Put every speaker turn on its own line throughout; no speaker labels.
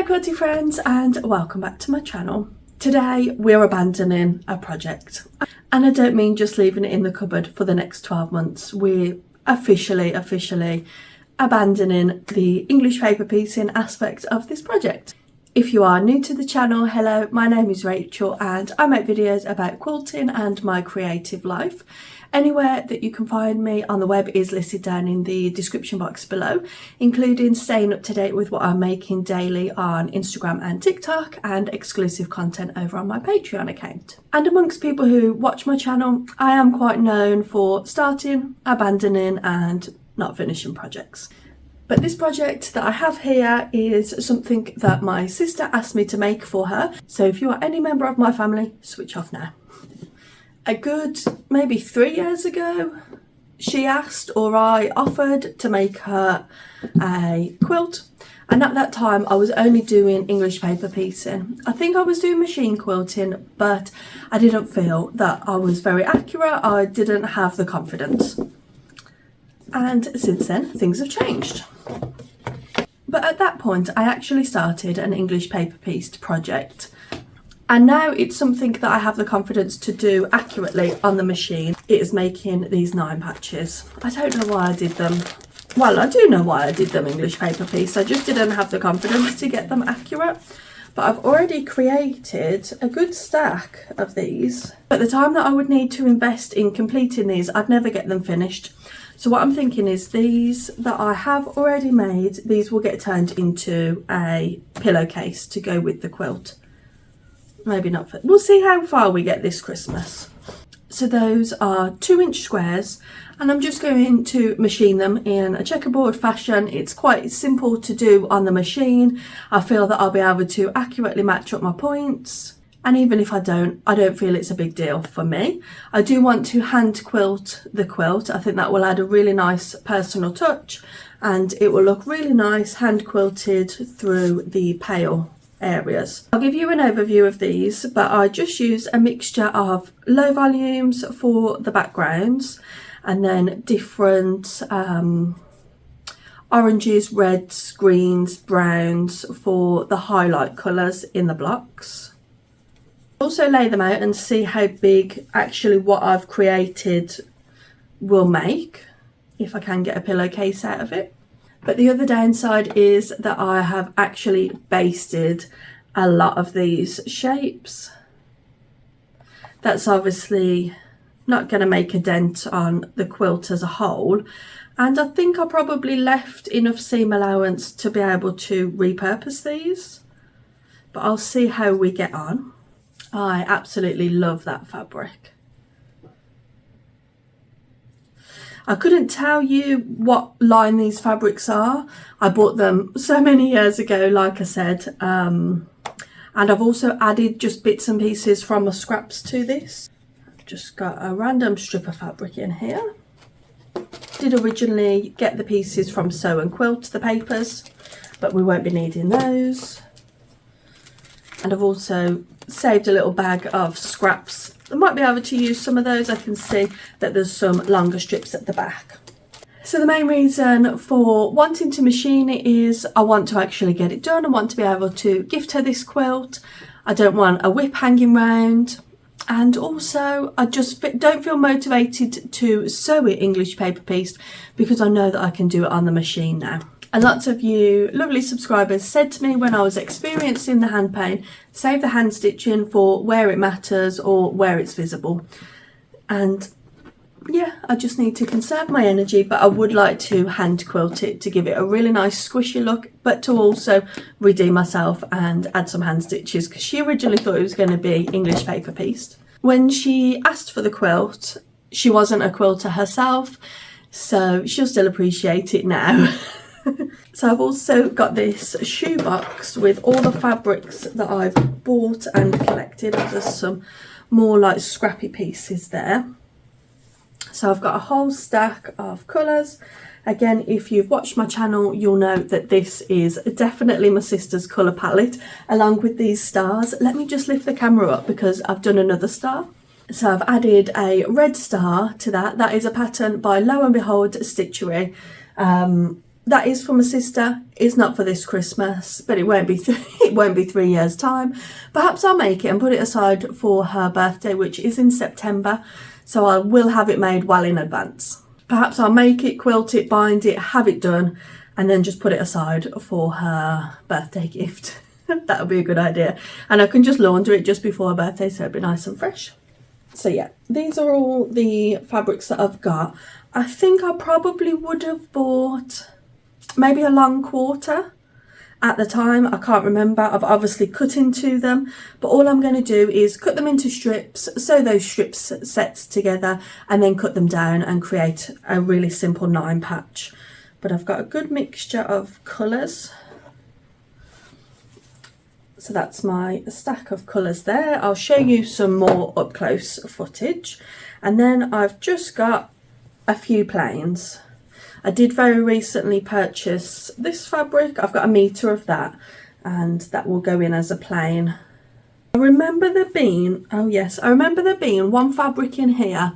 Hello quilty friends and welcome back to my channel. Today we're abandoning a project, and I don't mean just leaving it in the cupboard for the next 12 months. We're officially abandoning the English paper piecing aspect of this project. If you are new to the channel, hello, my name is Rachel and I make videos about quilting and my creative life. Anywhere that you can find me on the web is listed down in the description box below, including staying up to date with what I'm making daily on Instagram and TikTok, and exclusive content over on my Patreon account. And amongst people who watch my channel, I am quite known for starting, abandoning and not finishing projects. But this project that I have here is something that my sister asked me to make for her. So if you are any member of my family, switch off now. A good maybe 3 years ago, she asked, or I offered, to make her a quilt. And at that time I was only doing English paper piecing. I think I was doing machine quilting, but I didn't feel that I was very accurate. I didn't have the confidence. And since then things have changed. But at that point I actually started an English paper pieced project, and now it's something that I have the confidence to do accurately on the machine. It is making these 9 patches. I don't know why I did them. Well, I do know why I did them English paper piece. I just didn't have the confidence to get them accurate. But I've already created a good stack of these. At the time that I would need to invest in completing these, I'd never get them finished. So what I'm thinking is these that I have already made, these will get turned into a pillowcase to go with the quilt. Maybe not, we'll see how far we get this Christmas. So those are 2-inch squares, and I'm just going to machine them in a checkerboard fashion. It's quite simple to do on the machine. I feel that I'll be able to accurately match up my points. And even if I don't feel it's a big deal for me. I do want to hand quilt the quilt. I think that will add a really nice personal touch, and it will look really nice hand quilted through the pale areas. I'll give you an overview of these, but I just use a mixture of low volumes for the backgrounds, and then different oranges, reds, greens, browns for the highlight colours in the blocks. Also lay them out and see how big actually what I've created will make, if I can get a pillowcase out of it. But the other downside is that I have actually basted a lot of these shapes. That's obviously not going to make a dent on the quilt as a whole, and I think I probably left enough seam allowance to be able to repurpose these, but I'll see how we get on. I absolutely love that fabric. I couldn't tell you what line these fabrics are. I bought them so many years ago, like I said, and I've also added just bits and pieces from the scraps to this. I've just got a random strip of fabric in here. Did originally get the pieces from Sew and Quilt, the papers, but we won't be needing those. And I've also saved a little bag of scraps. I might be able to use some of those. I can see that there's some longer strips at the back. So the main reason for wanting to machine it is I want to actually get it done. I want to be able to gift her this quilt. I don't want a whip hanging round. And also I just don't feel motivated to sew it English paper pieced, because I know that I can do it on the machine now. And lots of you lovely subscribers said to me when I was experiencing the hand pain, save the hand stitching for where it matters or where it's visible. And yeah, I just need to conserve my energy, but I would like to hand quilt it to give it a really nice squishy look, but to also redeem myself and add some hand stitches, because she originally thought it was going to be English paper pieced. When she asked for the quilt, she wasn't a quilter herself, so she'll still appreciate it now. So I've also got this shoebox with all the fabrics that I've bought and collected. There's some more like scrappy pieces there. So I've got a whole stack of colours. Again, if you've watched my channel, you'll know that this is definitely my sister's colour palette, along with these stars. Let me just lift the camera up because I've done another star. So I've added a red star to that. That is a pattern by Lo and Behold Stitchery. that is for my sister. It's not for this Christmas, but it won't be it won't be 3 years time. Perhaps I'll make it and put it aside for her birthday, which is in September, so I will have it made well in advance. Perhaps I'll make it, quilt it, bind it, have it done, and then just put it aside for her birthday gift. That would be a good idea, and I can just launder it just before her birthday, so it'll be nice and fresh. So yeah, these are all the fabrics that I've got. I think I probably would have bought maybe a long quarter at the time. I can't remember. I've obviously cut into them, but all I'm going to do is cut them into strips, sew those strips sets together, and then cut them down and create a really simple 9 patch. But I've got a good mixture of colours. So that's my stack of colours there. I'll show you some more up close footage. And then I've just got a few plains. I did very recently purchase this fabric. I've got 1 metre of that, and that will go in as a plain. I remember there being, oh yes, I remember there being one fabric in here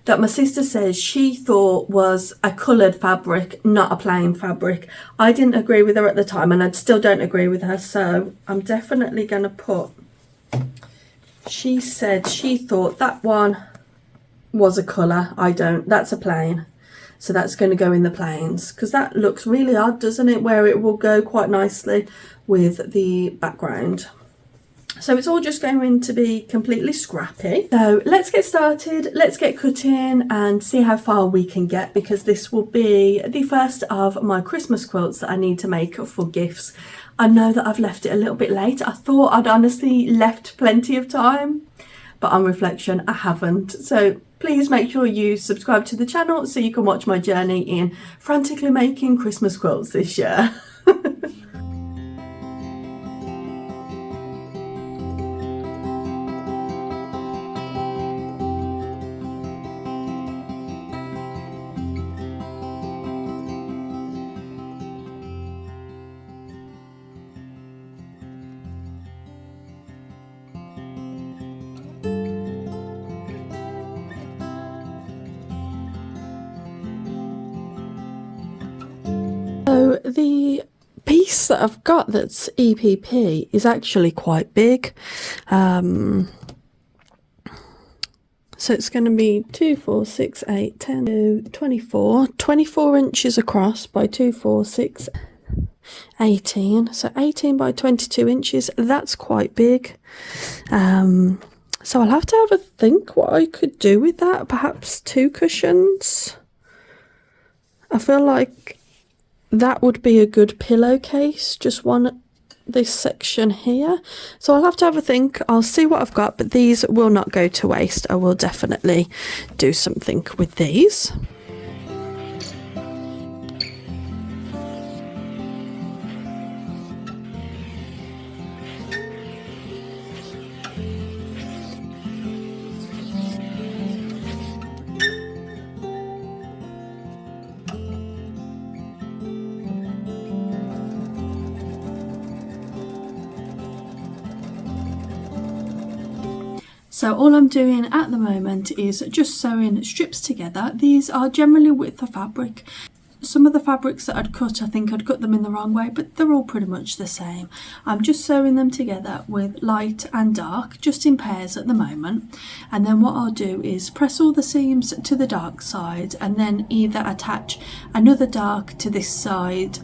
that my sister says she thought was a coloured fabric, not a plain fabric. I didn't agree with her at the time, and I still don't agree with her, so I'm definitely going to put, she said she thought that one was a colour. I don't, that's a plain. So that's going to go in the plains, because that looks really odd, doesn't it, where it will go quite nicely with the background. So it's all just going to be completely scrappy. So let's get started, let's get cutting and see how far we can get, because this will be the first of my Christmas quilts that I need to make for gifts. I know that I've left it a little bit late. I thought I'd honestly left plenty of time, but on reflection I haven't. So please make sure you subscribe to the channel so you can watch my journey in frantically making Christmas quilts this year. So the piece that I've got that's EPP is actually quite big. So it's going to be 2, 4, 6, 8, 10, 24 inches across by 2, 4, 6, 18. So 18 by 22 inches. That's quite big. So I'll have to have a think what I could do with that. Perhaps 2 cushions. I feel like that would be a good pillowcase, just one, this section here. So I'll have to have a think. I'll see what I've got, but these will not go to waste. I will definitely do something with these. So all I'm doing at the moment is just sewing strips together. These are generally width of fabric. Some of the fabrics that I'd cut, I think I'd cut them in the wrong way, but they're all pretty much the same. I'm just sewing them together with light and dark, just in pairs at the moment. And then what I'll do is press all the seams to the dark side and then either attach another dark to this side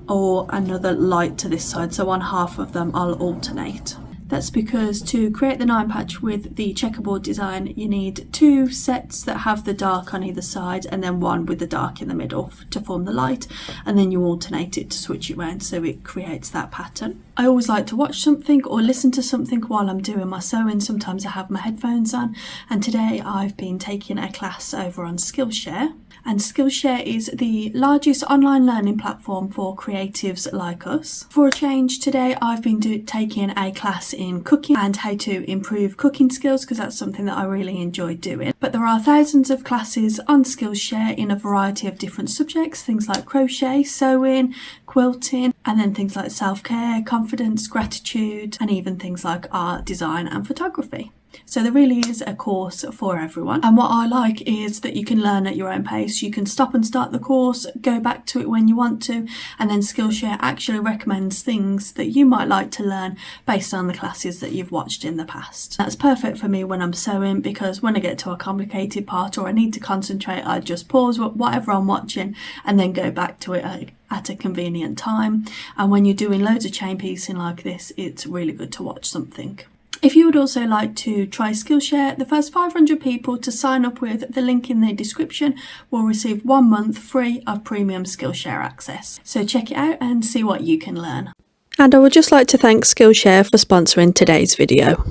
or another light to this side. So on half of them I'll alternate. That's because to create the 9 patch with the checkerboard design, you need 2 sets that have the dark on either side and then one with the dark in the middle to form the light, and then you alternate it to switch it around so it creates that pattern. I always like to watch something or listen to something while I'm doing my sewing. Sometimes I have my headphones on, and today I've been taking a class over on Skillshare. And Skillshare is the largest online learning platform for creatives like us. For a change, today I've been taking a class in cooking and how to improve cooking skills, because that's something that I really enjoy doing. But there are thousands of classes on Skillshare in a variety of different subjects, things like crochet, sewing, quilting, and then things like self-care, confidence, gratitude, and even things like art, design and photography. So there really is a course for everyone. And what I like is that you can learn at your own pace. You can stop and start the course, go back to it when you want to, and then Skillshare actually recommends things that you might like to learn based on the classes that you've watched in the past. That's perfect for me when I'm sewing, because when I get to a complicated part or I need to concentrate, I just pause whatever I'm watching and then go back to it at a convenient time. And when you're doing loads of chain piecing like this, it's really good to watch something. If you would also like to try Skillshare, the first 500 people to sign up with the link in the description will receive 1 month free of premium Skillshare access. So check it out and see what you can learn. And I would just like to thank Skillshare for sponsoring today's video.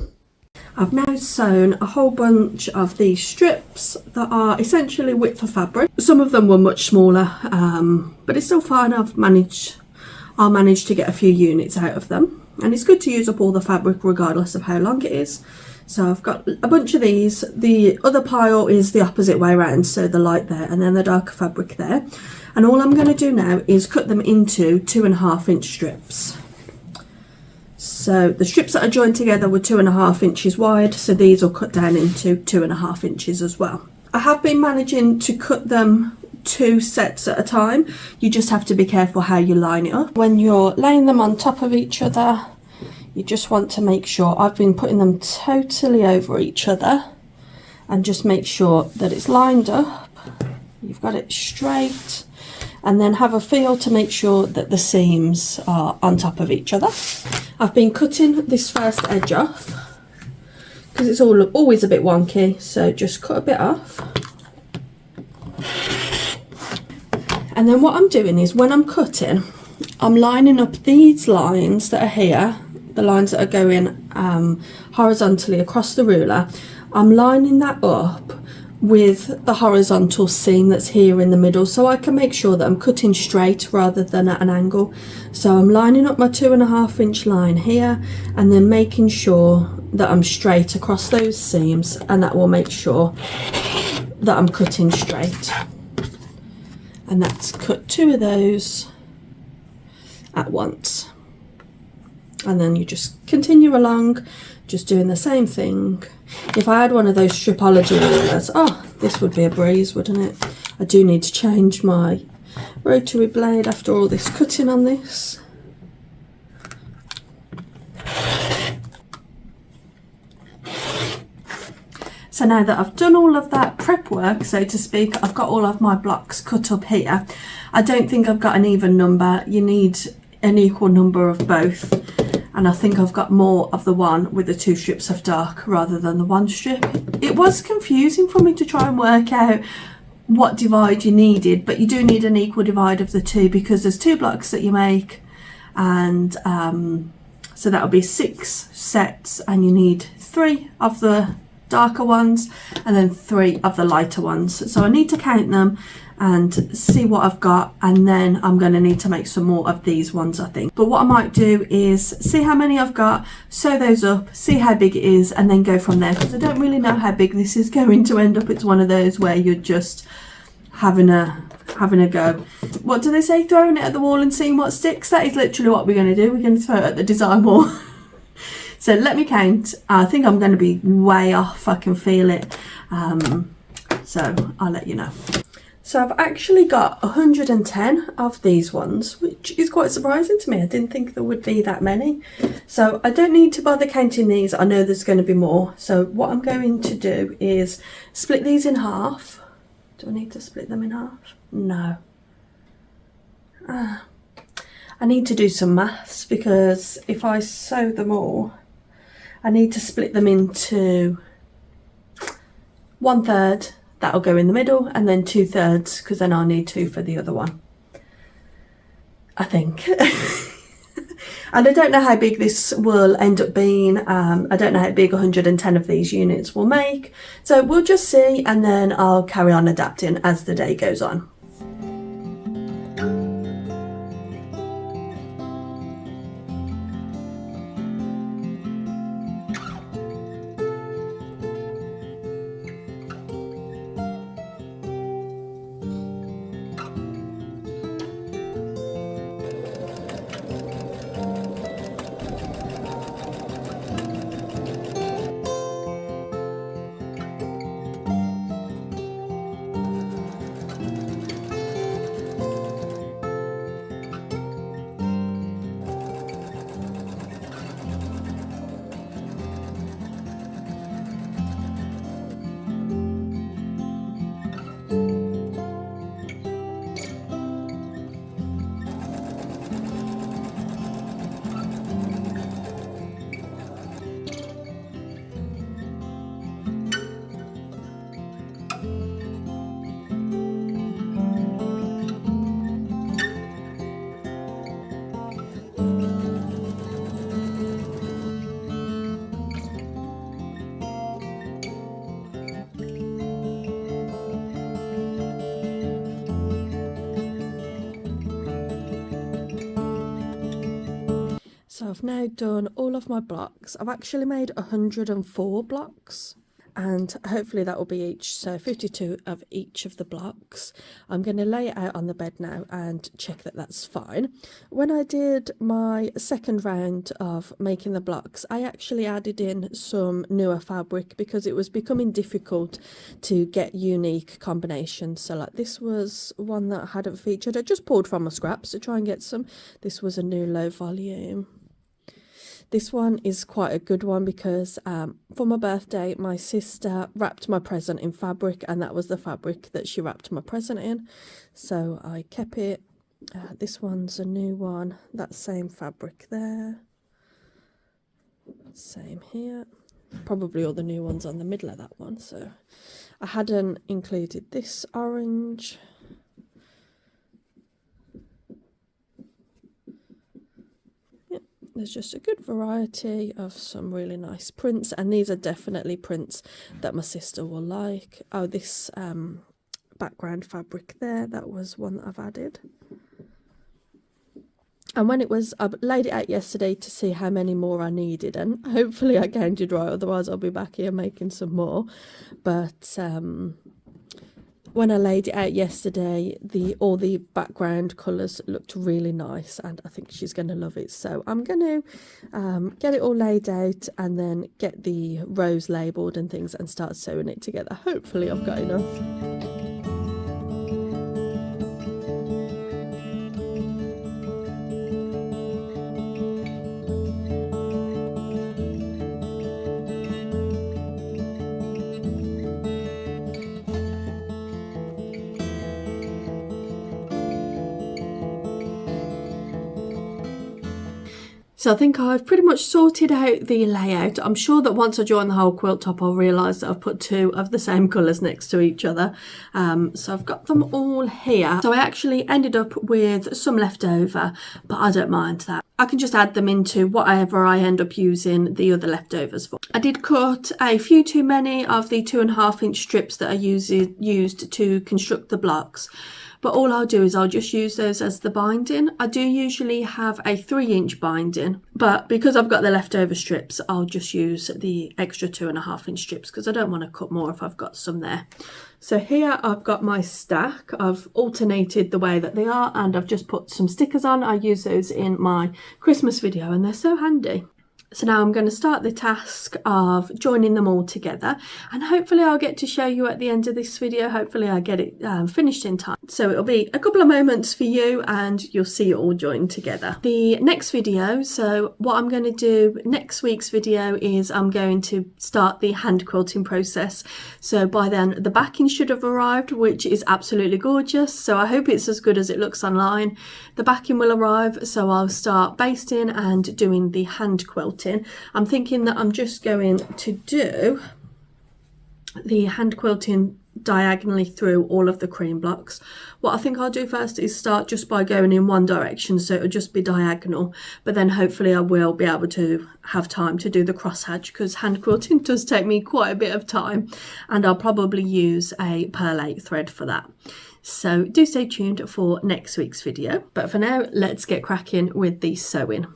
I've now sewn a whole bunch of these strips that are essentially width of fabric. Some of them were much smaller, but it's still fine. I'll manage to get a few units out of them. And it's good to use up all the fabric regardless of how long it is. So I've got a bunch of these. The other pile is the opposite way around, so the light there and then the darker fabric there. And all I'm going to do now is cut them into 2.5 inch strips. So the strips that are joined together were 2.5 inches wide, so these will cut down into 2.5 inches as well. I have been managing to cut them 2 sets at a time. You just have to be careful how you line it up. When you're laying them on top of each other, you just want to make sure, I've been putting them totally over each other, and just make sure that it's lined up, you've got it straight, and then have a feel to make sure that the seams are on top of each other. I've been cutting this first edge off because it's always a bit wonky, so just cut a bit off. And then what I'm doing is, when I'm cutting, I'm lining up these lines that are here, the lines that are going horizontally across the ruler. I'm lining that up with the horizontal seam that's here in the middle, so I can make sure that I'm cutting straight rather than at an angle. So I'm lining up my 2.5 inch line here, and then making sure that I'm straight across those seams, and that will make sure that I'm cutting straight. And that's cut 2 of those at once, and then you just continue along, just doing the same thing. If I had one of those Stripology rulers, oh, this would be a breeze, wouldn't it? I do need to change my rotary blade after all this cutting on this. So now that I've done all of that prep work, so to speak, I've got all of my blocks cut up here. I don't think I've got an even number. You need an equal number of both. And I think I've got more of the one with the 2 strips of dark rather than the 1 strip. It was confusing for me to try and work out what divide you needed, but you do need an equal divide of the 2, because there's 2 blocks that you make, and so that'll be 6 sets, and you need 3 of the darker ones and then 3 of the lighter ones. So I need to count them and see what I've got, and then I'm going to need to make some more of these ones, I think. But what I might do is see how many I've got, sew those up, see how big it is, and then go from there, because I don't really know how big this is going to end up. It's one of those where you're just having a go. What do they say? Throwing it at the wall and seeing what sticks. That is literally what we're going to do. We're going to throw it at the design wall. So let me count. I think I'm going to be way off. I can feel it. So I'll let you know. So I've actually got 110 of these ones, which is quite surprising to me. I didn't think there would be that many. So I don't need to bother counting these. I know there's going to be more. So what I'm going to do is split these in half. Do I need to split them in half? No. I need to do some maths, because if I sew them all, I need to split them into 1/3, that'll go in the middle, and then 2/3, because then I'll need 2 for the other one, I think. And I don't know how big this will end up being. I don't know how big 110 of these units will make, so we'll just see, and then I'll carry on adapting as the day goes on. I've now done all of my blocks. I've actually made 104 blocks, and hopefully that will be each, so 52 of each of the blocks. I'm going to lay it out on the bed now and check that that's fine. When I did my second round of making the blocks, I actually added in some newer fabric because it was becoming difficult to get unique combinations. So like this was one that I hadn't featured. I just pulled from my scraps to try and get some. This was a new low volume. This one is quite a good one because for my birthday, my sister wrapped my present in fabric, and that was the fabric that she wrapped my present in. So I kept it. This one's a new one. That same fabric there. Same here. Probably all the new ones on the middle of that one. So I hadn't included this orange. There's just a good variety of some really nice prints, and these are definitely prints that my sister will like. Oh, this background fabric there, that was one that I've added. And when it was, I laid it out yesterday to see how many more I needed, and hopefully I counted right, otherwise I'll be back here making some more. But when I laid it out yesterday, all the background colours looked really nice, and I think she's going to love it. So I'm going to get it all laid out and then get the rows labelled and things and start sewing it together. Hopefully I've got enough. So I think I've pretty much sorted out the layout. I'm sure that once I join the whole quilt top, I'll realise that I've put two of the same colours next to each other. So I've got them all here. So I actually ended up with some left over, but I don't mind that. I can just add them into whatever I end up using the other leftovers for. I did cut a few too many of the 2.5 inch strips that I used to construct the blocks. But all I'll do is I'll just use those as the binding. I do usually have a 3-inch binding, but because I've got the leftover strips, I'll just use the extra 2.5 inch strips because I don't want to cut more if I've got some there. So here I've got my stack. I've alternated the way that they are, and I've just put some stickers on. I use those in my Christmas video and they're so handy. So now I'm going to start the task of joining them all together, and hopefully I'll get to show you at the end of this video. Hopefully I get it finished in time. So it'll be a couple of moments for you and you'll see it all joined together. The next video, so what I'm going to do next week's video is I'm going to start the hand quilting process. So by then the backing should have arrived, which is absolutely gorgeous. So I hope it's as good as it looks online. The backing will arrive, so I'll start basting and doing the hand quilting. I'm thinking that I'm just going to do the hand quilting diagonally through all of the cream blocks. What I think I'll do first is start just by going in one direction, so it'll just be diagonal, but then hopefully I will be able to have time to do the crosshatch, because hand quilting does take me quite a bit of time, and I'll probably use a pearl 8 thread for that. So do stay tuned for next week's video, but for now let's get cracking with the sewing.